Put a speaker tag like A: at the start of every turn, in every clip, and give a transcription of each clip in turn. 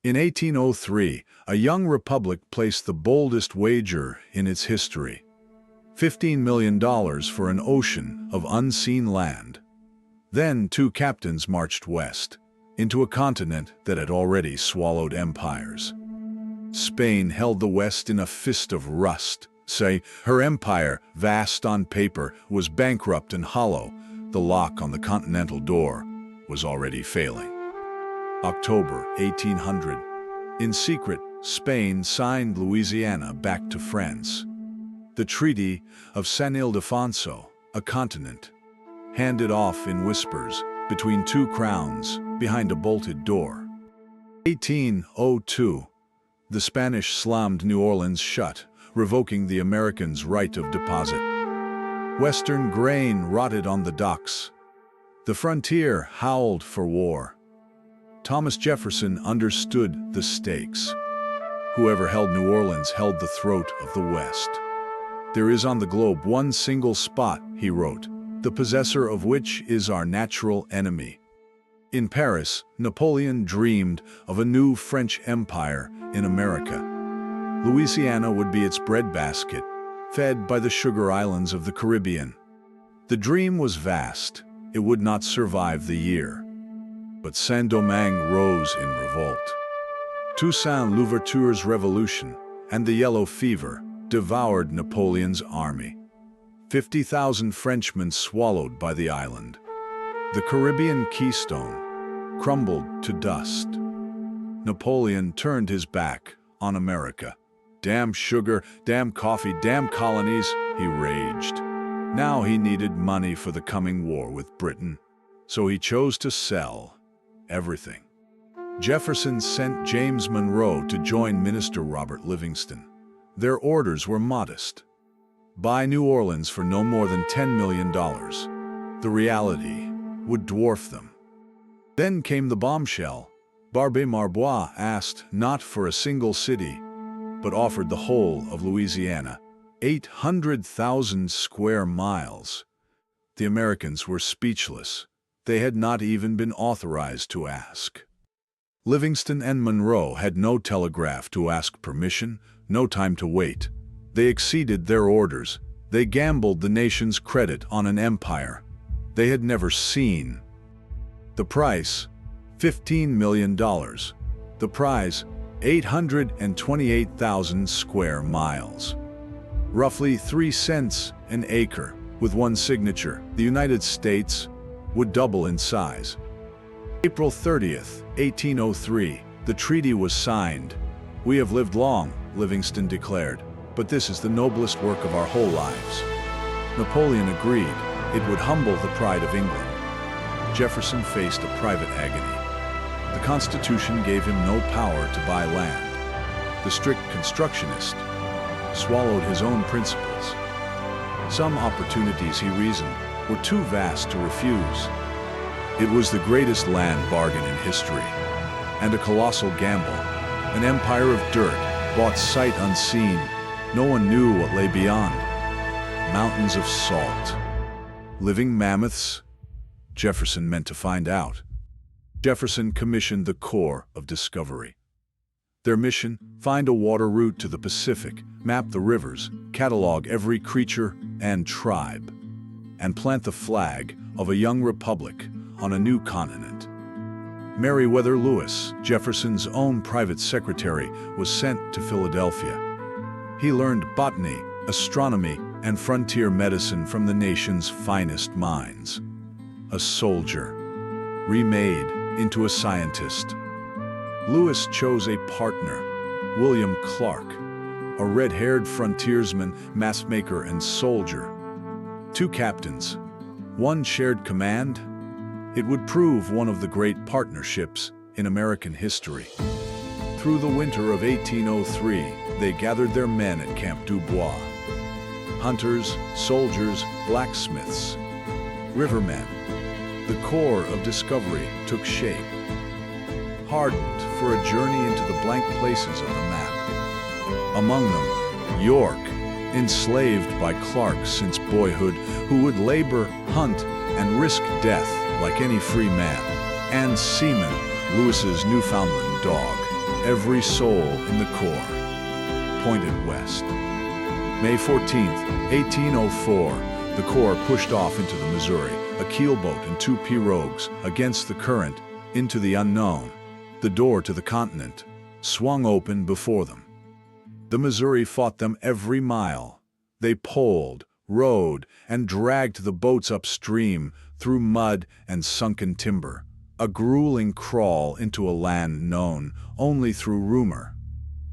A: In 1803, a young republic placed the boldest wager in its history: $15 million for an ocean of unseen land. Then two captains marched west, into a continent that had already swallowed empires. Spain held the West in a fist of rust. Her empire, vast on paper, was bankrupt and hollow. The lock on the continental door was already failing. October 1800. In secret, Spain signed Louisiana back to France. The Treaty of San Ildefonso, a continent, handed off in whispers between two crowns behind a bolted door. 1802. The Spanish slammed New Orleans shut, revoking the Americans' right of deposit. Western grain rotted on the docks. The frontier howled for war. Thomas Jefferson understood the stakes. Whoever held New Orleans held the throat of the West. "There is on the globe one single spot," he wrote, "the possessor of which is our natural enemy." In Paris, Napoleon dreamed of a new French empire in America. Louisiana would be its breadbasket, fed by the sugar islands of the Caribbean. The dream was vast. It would not survive the year. But Saint-Domingue rose in revolt. Toussaint Louverture's revolution and the yellow fever devoured Napoleon's army. 50,000 Frenchmen swallowed by the island. The Caribbean keystone crumbled to dust. Napoleon turned his back on America. "Damn sugar, damn coffee, damn colonies," he raged. Now he needed money for the coming war with Britain, so he chose to sell everything. Jefferson sent James Monroe to join Minister Robert Livingston. Their orders were modest: buy New Orleans for no more than $10 million. The reality would dwarf them. Then came the bombshell. Barbé Marbois asked not for a single city, but offered the whole of Louisiana, 800,000 square miles. The Americans were speechless. They had not even been authorized to ask. Livingston and Monroe had no telegraph to ask permission, no time to wait. They exceeded their orders. They gambled the nation's credit on an empire they had never seen. The price, $15 million. The prize, 828,000 square miles. Roughly 3 cents an acre. With one signature, the United States would double in size. April 30th, 1803, the treaty was signed. "We have lived long," Livingston declared, "but this is the noblest work of our whole lives." Napoleon agreed. It would humble the pride of England. Jefferson faced a private agony. The Constitution gave him no power to buy land. The strict constructionist swallowed his own principles. Some opportunities, he reasoned, were too vast to refuse. It was the greatest land bargain in history, and a colossal gamble. An empire of dirt, bought sight unseen. No one knew what lay beyond. Mountains of salt. Living mammoths? Jefferson meant to find out. Jefferson commissioned the Corps of Discovery. Their mission: find a water route to the Pacific, map the rivers, catalog every creature and tribe, and plant the flag of a young republic on a new continent. Meriwether Lewis, Jefferson's own private secretary, was sent to Philadelphia. He learned botany, astronomy, and frontier medicine from the nation's finest minds. A soldier, remade into a scientist. Lewis chose a partner, William Clark, a red-haired frontiersman, mapmaker, and soldier. Two captains, one shared command. It would prove one of the great partnerships in American history. Through the winter of 1803, they gathered their men at Camp Dubois. Hunters, soldiers, blacksmiths, rivermen. The Corps of Discovery took shape, hardened for a journey into the blank places of the map. Among them, York, enslaved by Clark since boyhood, who would labor, hunt, and risk death like any free man, and Seaman, Lewis's Newfoundland dog. every soul in the Corps pointed west. May 14th, 1804, the Corps pushed off into the Missouri, a keelboat and 2 pirogues, against the current, into the unknown. The door to the continent swung open before them. The Missouri fought them every mile. They poled, rowed, and dragged the boats upstream through mud and sunken timber, a grueling crawl into a land known only through rumor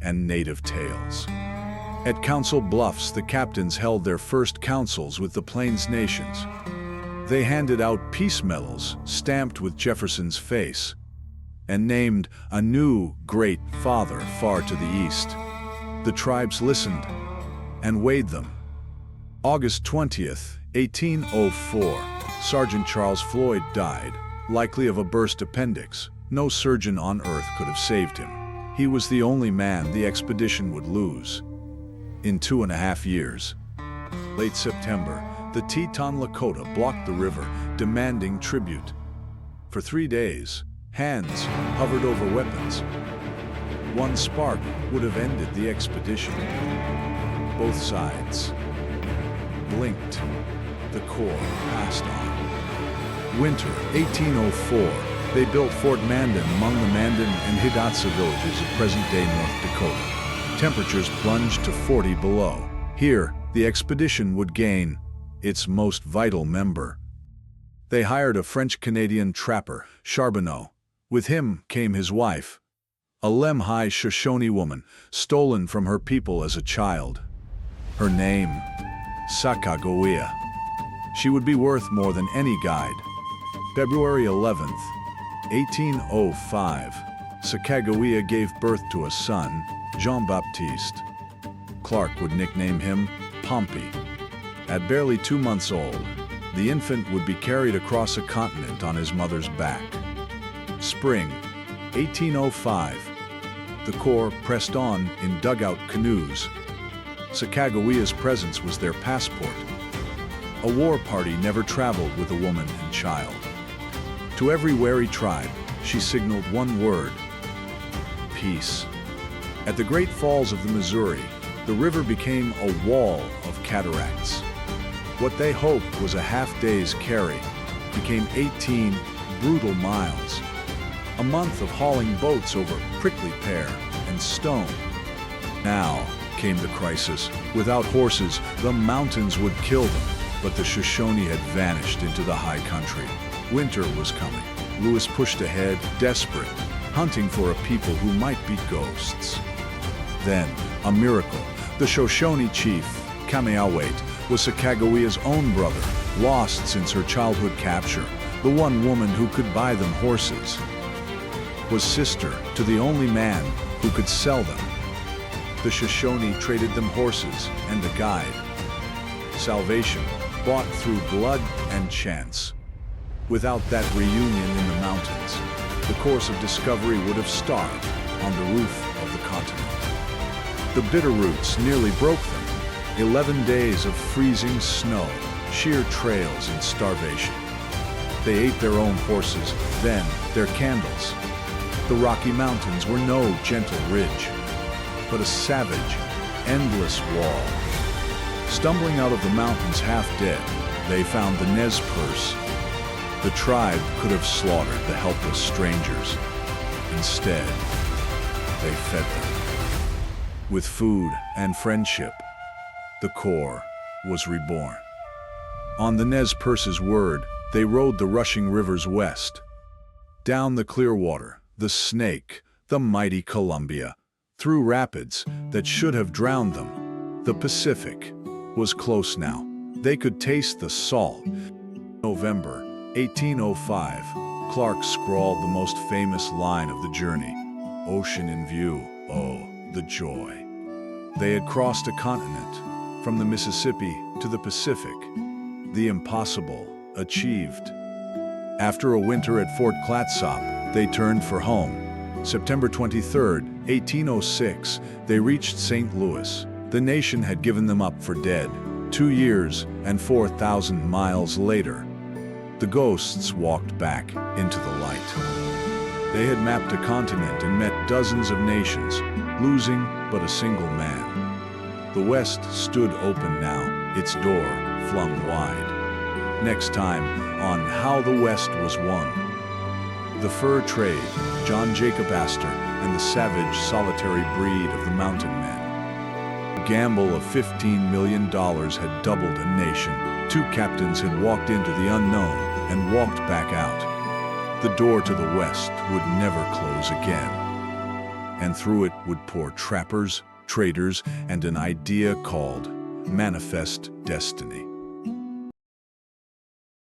A: and native tales. At Council Bluffs, the captains held their first councils with the Plains nations. They handed out peace medals stamped with Jefferson's face and named a new great father far to the east. The tribes listened and weighed them. August 20th, 1804, Sergeant Charles Floyd died, likely of a burst appendix. No surgeon on earth could have saved him. He was the only man the expedition would lose in 2.5 years. Late September, the Teton Lakota blocked the river, demanding tribute. For 3 days, hands hovered over weapons. One spark would have ended the expedition. Both sides blinked. The Corps passed on. Winter 1804, they built Fort Mandan among the Mandan and Hidatsa villages of present-day North Dakota. Temperatures plunged to 40 below. Here, the expedition would gain its most vital member. They hired a French-Canadian trapper, Charbonneau. With him came his wife, a Lemhi Shoshone woman, stolen from her people as a child. Her name, Sacagawea. She would be worth more than any guide. February 11th, 1805, Sacagawea gave birth to a son, Jean-Baptiste. Clark would nickname him Pompey. At barely 2 months old, the infant would be carried across a continent on his mother's back. Spring 1805, the Corps pressed on in dugout canoes. Sacagawea's presence was their passport. A war party never traveled with a woman and child. To every wary tribe, she signaled one word: peace. At the Great Falls of the Missouri, the river became a wall of cataracts. What they hoped was a half-day's carry became 18 brutal miles. A month of hauling boats over prickly pear and stone. Now came the crisis. Without horses, the mountains would kill them, but the Shoshone had vanished into the high country. Winter was coming. Lewis pushed ahead, desperate, hunting for a people who might be ghosts. Then, a miracle. The Shoshone chief, Kameawait, was Sacagawea's own brother, lost since her childhood capture. The one woman who could buy them horses was sister to the only man who could sell them. The Shoshone traded them horses and a guide. Salvation bought through blood and chance. Without that reunion in the mountains, the course of discovery would have starved on the roof of the continent. The bitter roots nearly broke them. 11 days of freezing snow, sheer trails and starvation. They ate their own horses, then their candles. The Rocky Mountains were no gentle ridge, but a savage, endless wall. Stumbling out of the mountains half dead, they found the Nez Perce. The tribe could have slaughtered the helpless strangers. Instead, they fed them. With food and friendship, the Corps was reborn. On the Nez Perce's word, they rode the rushing rivers west. Down the Clearwater, the Snake, the mighty Columbia, through rapids that should have drowned them. The Pacific was close now. They could taste the salt. November 1805, Clark scrawled the most famous line of the journey. Ocean in view, oh, the joy. They had crossed a continent, from the Mississippi to the Pacific. The impossible achieved. After a winter at Fort Clatsop, they turned for home. September 23, 1806, they reached St. Louis. The nation had given them up for dead. 2 years and 4,000 miles later, the ghosts walked back into the light. They had mapped a continent and met dozens of nations, losing but a single man. The West stood open now, its door flung wide. Next time on How the West Was Won. The fur trade, John Jacob Astor, and the savage, solitary breed of the mountain men. The gamble of $15 million had doubled a nation. Two captains had walked into the unknown and walked back out. The door to the West would never close again. And through it would pour trappers, traders, and an idea called Manifest Destiny.